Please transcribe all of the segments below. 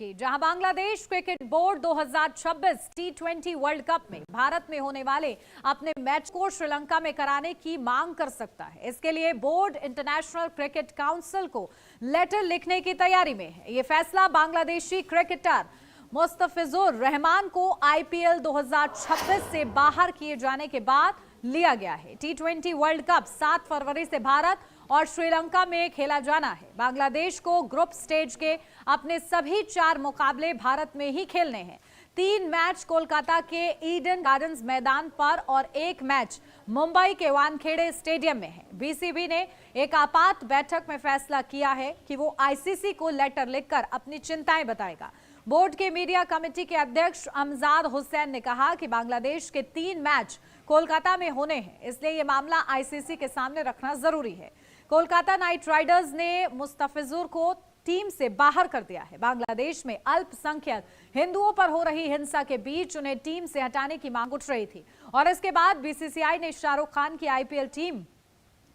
जहां Bangladesh cricket board 2026 टी20 world cup में भारत में होने वाले अपने मैच को श्रीलंका में कराने की मांग कर सकता है। इसके लिए बोर्ड इंटरनेशनल क्रिकेट काउंसिल को लेटर लिखने की तैयारी में है। ये फैसला बांग्लादेशी क्रिकेटर मुस्तफिजुर रहमान को आईपीएल 2026 से बाहर किए जाने के बाद लिया गया है। टी20 वर्ल्ड कप 7 फरवरी से भारत और श्रीलंका में खेला जाना है। बांग्लादेश को ग्रुप स्टेज के अपने सभी 4 मुकाबले भारत में ही खेलने हैं। 3 मैच कोलकाता के ईडन गार्डन्स मैदान पर और 1 मैच मुंबई के वानखेड़े स्टेडियम में है। बीसीबी ने एक आपात बैठक में फैसला किया है कि वो आईसीसी को लेटर लिखकर अपनी चिंताएं बताएगा। बोर्ड के मीडिया कमेटी के अध्यक्ष अमजाद हुसैन ने कहा कि बांग्लादेश के 3 मैच कोलकाता में होने हैं, इसलिए ये मामला आईसीसी के सामने रखना जरूरी है। कोलकाता नाइट राइडर्स ने मुस्तफिजुर को टीम से बाहर कर दिया है। बांग्लादेश में अल्पसंख्यक हिंदुओं पर हो रही हिंसा के बीच उन्हें टीम से हटाने की मांग उठ रही थी और इसके बाद बीसीसीआई ने शाहरुख खान की आईपीएल टीम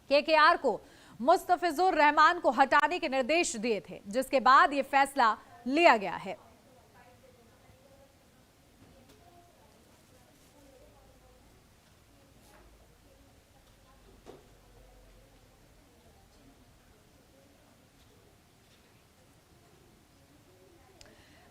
केकेआर को मुस्तफिजुर रहमान को हटाने के निर्देश दिए थे, जिसके बाद यह फैसला लिया गया है।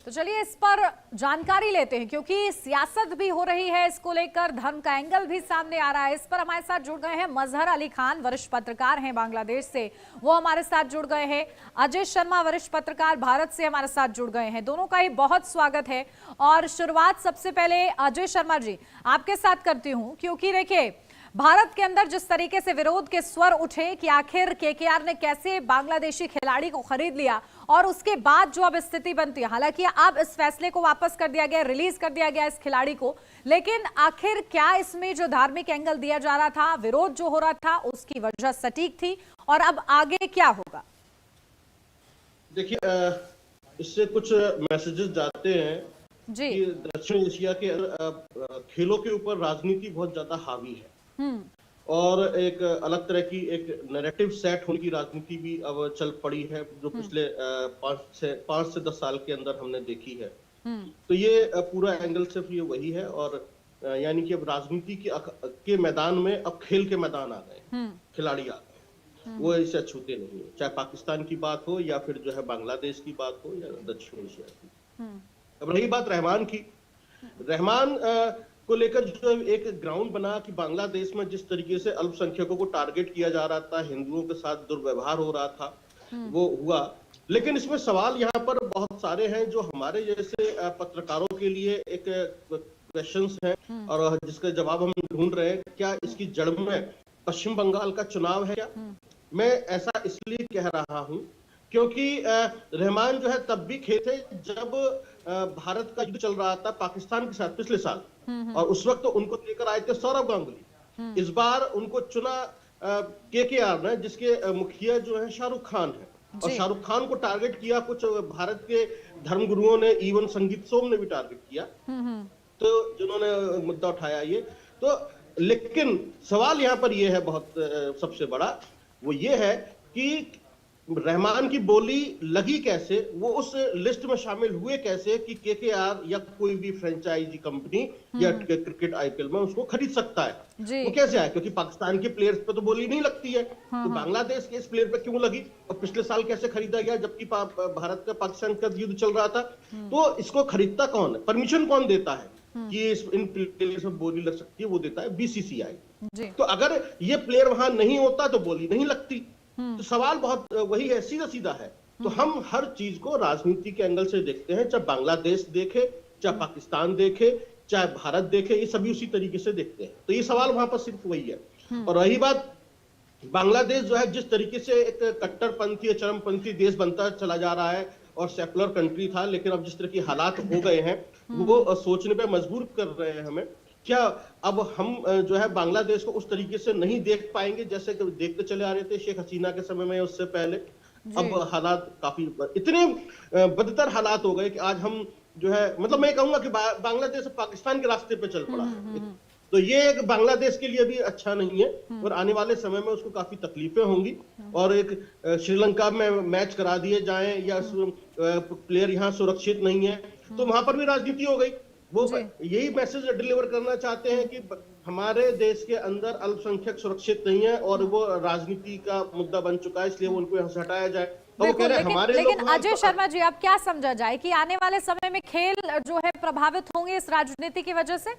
तो चलिए इस पर जानकारी लेते हैं, क्योंकि सियासत भी हो रही है इसको लेकर, धर्म का एंगल भी सामने आ रहा है। इस पर हमारे साथ जुड़ गए हैं मजहर अली खान, वरिष्ठ पत्रकार हैं बांग्लादेश से, वो हमारे साथ जुड़ गए हैं। अजय शर्मा, वरिष्ठ पत्रकार भारत से, हमारे साथ जुड़ गए हैं। दोनों का ही बहुत स्वागत है। और शुरुआत सबसे पहले अजय शर्मा जी आपके साथ करती हूँ, क्योंकि देखिए भारत के अंदर जिस तरीके से विरोध के स्वर उठे कि आखिर केकेआर ने कैसे बांग्लादेशी खिलाड़ी को खरीद लिया, और उसके बाद जो अब स्थिति बनती है, हालांकि अब इस फैसले को वापस कर दिया गया, रिलीज कर दिया गया इस खिलाड़ी को, लेकिन आखिर क्या इसमें जो धार्मिक एंगल दिया जा रहा था, विरोध जो हो रहा था, उसकी वजह सटीक थी, और अब आगे क्या होगा? देखिए, इससे कुछ मैसेजेस जाते हैं जी कि दक्षिण एशिया के खेलों के ऊपर राजनीति बहुत ज्यादा हावी है और एक अलग तरह की एक नैरेटिव सेट होने की राजनीति भी अब चल पड़ी है, जो पिछले 5 से 10 साल के अंदर हमने देखी है। तो ये पूरा एंगल सिर्फ ये वही है, और यानी कि अब राजनीति के मैदान में अब खेल के मैदान आ गए, खिलाड़ी आ गए, वो इसे छूते नहीं है, चाहे पाकिस्तान की बात हो या फिर जो है बांग्लादेश की बात हो या दक्षिण एशिया की। अब रही बात रहमान की, रहमान को लेकर जो एक ग्राउंड बना कि बांग्लादेश में जिस तरीके से अल्पसंख्यकों को टारगेट किया जा रहा था, हिंदुओं के साथ दुर्व्यवहार हो रहा था, वो हुआ। लेकिन इसमें सवाल यहाँ पर बहुत सारे हैं जो हमारे जैसे पत्रकारों के लिए एक क्वेश्चंस हैं और जिसका जवाब हम ढूंढ रहे हैं। क्या इसकी जड़ में पश्चिम बंगाल का चुनाव है क्या? मैं ऐसा इसलिए कह रहा हूँ क्योंकि रहमान जो है तब भी खेले थे जब भारत का युद्ध चल रहा था पाकिस्तान के साथ पिछले साल, और उस वक्त तो उनको लेकर आए थे सौरव गांगुली। इस बार उनको चुना केकेआर ने, जिसके मुखिया जो है शाहरुख खान है, और शाहरुख खान को टारगेट किया कुछ भारत के धर्मगुरुओं ने, इवन संगीत सोम ने भी टारगेट किया, तो जिन्होंने मुद्दा उठाया ये तो। लेकिन सवाल यहाँ पर यह है बहुत सबसे बड़ा, वो ये है कि रहमान की बोली लगी कैसे, वो उस लिस्ट में शामिल हुए कैसे कि केकेआर या कोई भी फ्रेंचाइजी कंपनी या क्रिकेट आईपीएल में उसको खरीद सकता है। वो कैसे आया? क्योंकि पाकिस्तान के प्लेयर्स पे तो बोली नहीं लगती है, तो बांग्लादेश के इस प्लेयर पे क्यों लगी? और पिछले साल कैसे खरीदा गया जबकि भारत का पाकिस्तान का युद्ध चल रहा था? तो इसको खरीदता कौन है? परमिशन कौन देता है कि इन प्लेयर्स में बोली लग सकती है? वो देता है बीसीसीआई। तो अगर ये प्लेयर वहां नहीं होता तो बोली नहीं लगती। तो सवाल बहुत वही है, सीधा सीधा है। तो हम हर चीज को राजनीति के एंगल से देखते हैं, चाहे बांग्लादेश देखे, चाहे पाकिस्तान देखे, चाहे भारत देखे, ये सभी उसी तरीके से देखते हैं। तो ये सवाल वहां पर सिर्फ वही है। और रही बात बांग्लादेश, जो है जिस तरीके से एक कट्टरपंथी चरमपंथी देश बनता चला जा रहा है और सेकुलर कंट्री था, लेकिन अब जिस तरह के हालात हो गए हैं वो सोचने पे मजबूर कर रहे हैं हमें। क्या अब हम जो है बांग्लादेश को उस तरीके से नहीं देख पाएंगे जैसे कि देखते चले आ रहे थे शेख हसीना के समय में, उससे पहले? अब हालात काफी इतने बदतर हालात हो गए कि आज हम जो है, मतलब मैं कहूंगा कि बांग्लादेश पाकिस्तान के रास्ते पे चल पड़ा है। तो ये एक बांग्लादेश के लिए भी अच्छा नहीं है और आने वाले समय में उसको काफी तकलीफें होंगी। और एक श्रीलंका में मैच करा दिए जाएं या प्लेयर यहाँ सुरक्षित नहीं है तो वहां पर भी राजनीति हो गई। वो यही मैसेज डिलीवर करना चाहते हैं कि हमारे देश के अंदर अल्पसंख्यक सुरक्षित नहीं है और वो राजनीति का मुद्दा बन चुका है, इसलिए उनको यहाँ से हटाया जाए। तो वो कह रहे हैं हमारे लेकिन अजय शर्मा जी, अब क्या समझा जाए कि आने वाले समय में खेल जो है प्रभावित होंगे इस राजनीति की वजह से?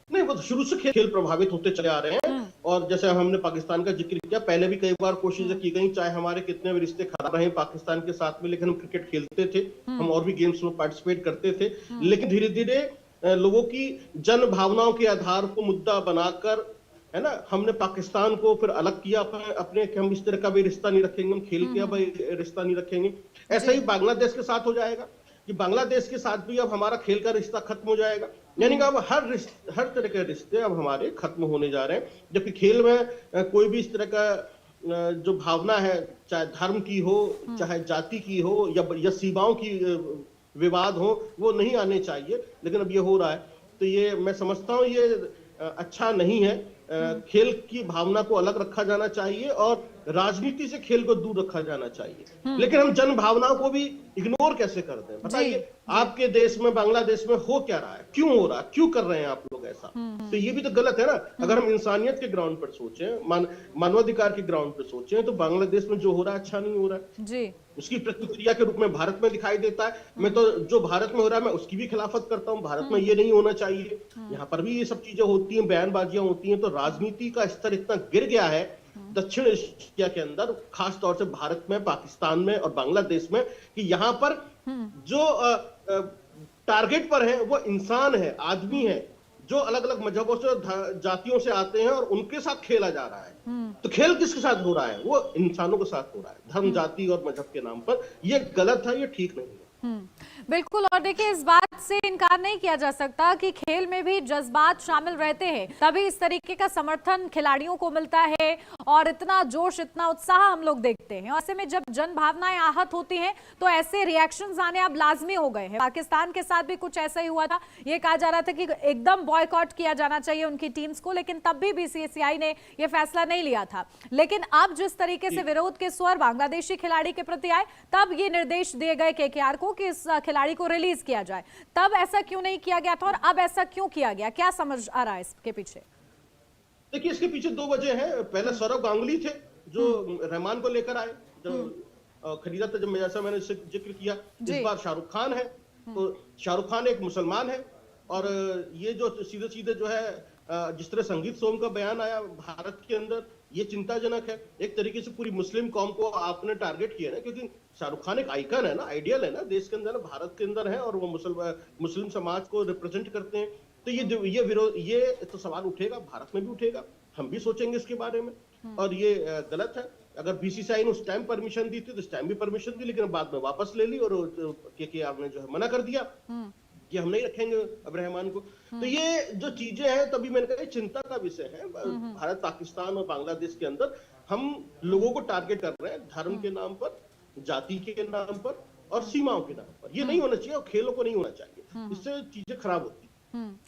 नहीं, वो तो शुरू से खेल प्रभावित होते चले आ रहे हैं। और जैसे हमने पाकिस्तान का जिक्र किया, पहले भी कई बार कोशिशें की गई, चाहे हमारे कितने भी रिश्ते खराब रहे पाकिस्तान के साथ में, लेकिन हम क्रिकेट खेलते थे, हम और भी गेम्स में पार्टिसिपेट करते थे। लेकिन धीरे धीरे लोगों की जन भावनाओं के आधार को मुद्दा बनाकर, है ना, हमने पाकिस्तान को फिर अलग किया अपने कि हम इस तरह का भी रिश्ता नहीं रखेंगे, हम खेल के अब रिश्ता नहीं रखेंगे। ऐसा ही बांग्लादेश के साथ हो जाएगा कि बांग्लादेश के साथ भी अब हमारा खेल का रिश्ता खत्म हो जाएगा। यानी कि अब हर तरह के रिश्ते अब हमारे खत्म होने जा रहे हैं। जबकि खेल में कोई भी इस तरह का जो भावना है, चाहे धर्म की हो, चाहे जाति की हो या सीमाओं की विवाद हो, वो नहीं आने चाहिए, लेकिन अब ये हो रहा है। तो ये मैं समझता हूँ ये अच्छा नहीं है। खेल की भावना को अलग रखा जाना चाहिए और राजनीति से खेल को दूर रखा जाना चाहिए। लेकिन हम जन भावनाओं को भी इग्नोर कैसे करते हैं? बताइए, आपके देश में, बांग्लादेश में हो क्या रहा है, क्यों हो रहा है, क्यों कर रहे हैं आप लोग ऐसा? तो ये भी तो गलत है ना। अगर हम इंसानियत के ग्राउंड पर सोचें, मानवाधिकार के ग्राउंड पर सोचें, तो बांग्लादेश में जो हो रहा है अच्छा नहीं हो रहा है जी। उसकी प्रतिक्रिया के रूप में भारत में दिखाई देता है। मैं तो जो भारत में हो रहा है मैं उसकी भी खिलाफत करता हूं। भारत में ये नहीं होना चाहिए। यहाँ पर भी ये सब चीजें होती हैं, बयानबाजियां होती हैं। तो राजनीति का स्तर इतना गिर गया है दक्षिण एशिया के अंदर, खास तौर से भारत में, पाकिस्तान में और बांग्लादेश में, कि यहाँ पर जो टारगेट पर है वो इंसान है, आदमी है, जो अलग अलग मजहबों से, जातियों से आते हैं और उनके साथ खेला जा रहा है। तो खेल किसके साथ हो रहा है? वो इंसानों के साथ हो रहा है, धर्म, जाति और मजहब के नाम पर। ये गलत है, ये ठीक नहीं है। बिल्कुल। और देखिए, इस बात से इनकार नहीं किया जा सकता कि खेल में भी जज्बात शामिल रहते हैं, तभी इस तरीके का समर्थन खिलाड़ियों को मिलता है और इतना जोश, इतना उत्साह हम लोग देखते हैं। ऐसे में जब जन भावनाएं आहत होती हैं तो ऐसे रिएक्शंस आने अब लाजमी हो गए हैं। पाकिस्तान के साथ भी कुछ ऐसा ही हुआ था। ये कहा जा रहा था कि एकदम बॉयकॉट किया जाना चाहिए उनकी टीम्स को, लेकिन तब भी बीसीसीआई ने यह फैसला नहीं लिया था। लेकिन अब जिस तरीके से विरोध के स्वर बांग्लादेशी खिलाड़ी के प्रति आए, तब ये निर्देश दिए गए केकेआर को कि इस खिलाड़ी को रिलीज किया जाए। तब ऐसा क्यों नहीं किया गया था और अब ऐसा क्यों किया गया? क्या समझ आ रहा है इसके पीछे? देखिए, इसके पीछे दो वजह हैं। पहले सौरव गांगुली थे जो रहमान को लेकर आए, जब खरीदा था, जब जैसा मैंने जिक्र किया। इस बार शाहरुख खान है। तो शाहरुख खान एक मुसलमान है और ये जो सीधे सीधे जो है जिस तरह संगीत सोम का बयान आया भारत के अंदर, ये चिंताजनक है। एक तरीके से पूरी मुस्लिम कौम को आपने टारगेट किया ना, क्योंकि शाहरुख खान एक आइकन है ना, आइडियल है ना देश के अंदर, भारत के अंदर है, और वो मुस्लिम समाज को रिप्रेजेंट करते हैं। तो ये विरोध, ये तो सवाल उठेगा, भारत में भी उठेगा, हम भी सोचेंगे इसके बारे में। और ये गलत है। अगर बीसीसीआई ने उस टाइम परमिशन दी थी तो उस टाइम भी परमिशन दी, लेकिन बाद में वापस ले ली और केकेआर ने जो है मना कर दिया कि हम नहीं रखेंगे अब रहमान को। तो ये जो चीजें हैं, तभी मैंने कहा चिंता का विषय है। भारत, पाकिस्तान और बांग्लादेश के अंदर हम लोगों को टारगेट कर रहे हैं धर्म के नाम पर, जाति के नाम पर और सीमाओं के नाम पर। ये नहीं होना चाहिए और खेलों को नहीं होना चाहिए, इससे चीजें खराब होती है।